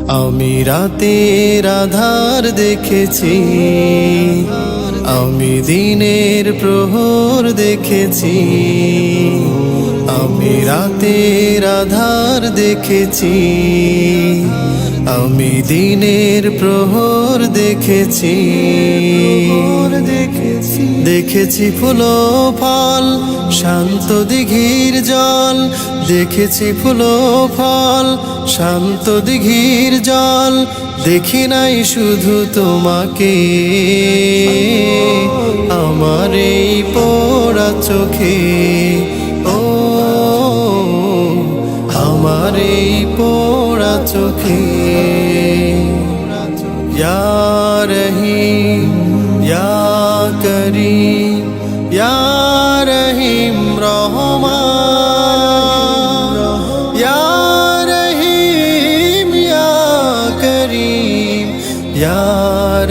আমি রাতের আধার দেখেছি, আমি দিনের প্রহর দেখেছি। আমি রাতের আধার দেখেছি, আমি দিনের প্রহর দেখেছি। দেখেছি ফুল ফল, শান্ত দিঘির জল। দেখেছি ফুল ফল, শান্ত দিঘির জল। দেখি নাই শুধু তোমাকে আমার এই পোড়া চোখে, ও আমার এই পোড়া চোখে। ইয়া রহিম ইয়া করিম ইয়া রহিম রহমান, ইয়া রহিম ইয়া করিম ইয়া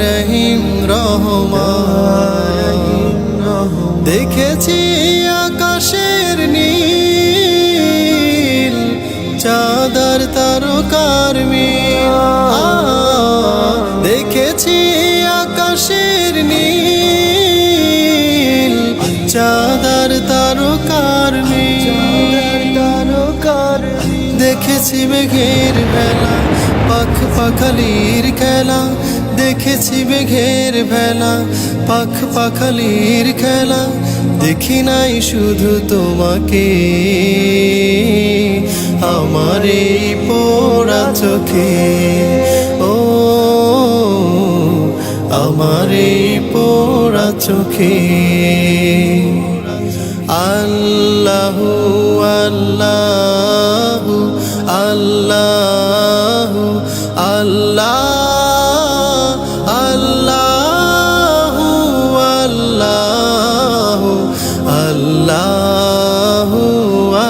রহিম রহমান। দেখেছি আকাশের নীল, চাঁদের তারকার মিল। দেখেছি আকাশের নীল, চাঁদের তারকার মিল। দেখেছি মেঘের ভেলা, পাখ পাখালির খেলা। দেখেছি মেঘের ভেলা, পাখ পাখালির খেলা। দেখি নাই শুধু তোমাকে আমার এই পোড়া চোখে, ও আমার এই পোড়া চোখে। আল্লাহু আল্লাহু আল্লাহু আল্লাহ, আল্লাহু আল্লাহু আল্লাহু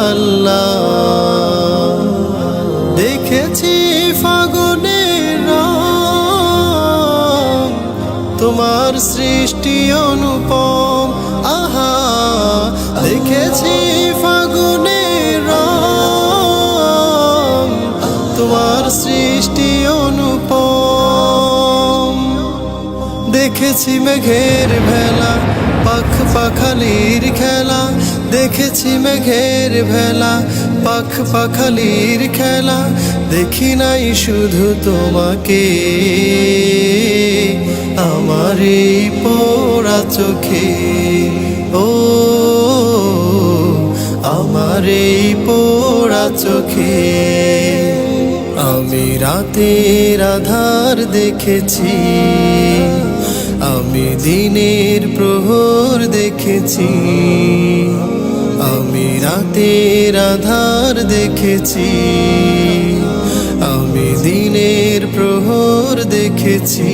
আল্লাহ। দেখেছি ফাগুনের রং, তোমার সৃষ্টি অনুপম। আহা, দেখেছি ফাগুনের রং, তোমার সৃষ্টি অনুপম। দেখেছি মেঘের ভেলা, পাখ পাখালির খেলা। দেখেছি মেঘের ভেলা, পাখ পাখালির খেলা। দেখি নাই শুধু তোমাকে আমার এই পোড়া চোখে, ও আমার এই পোড়া চোখে। আমি রাতের আধার দেখেছি, আমি দিনের প্রহর দেখেছি। আমি রাতের আধার দেখেছি, আমি দিনের প্রহর দেখেছি।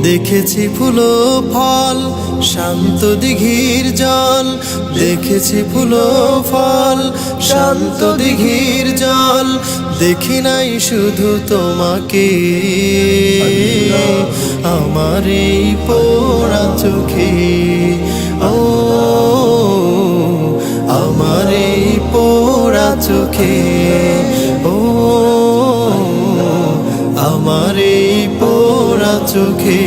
দেখেছি ফুল ফল, শান্ত দিঘির জল। দেখেছি ফুল ফল, শান্ত দিঘির জল। দেখি নাই শুধু তোমাকে আমার এই পোড়া চোখে, ও আমার এই পোড়া চোখে, ও আমার এই পোড়া চোখে।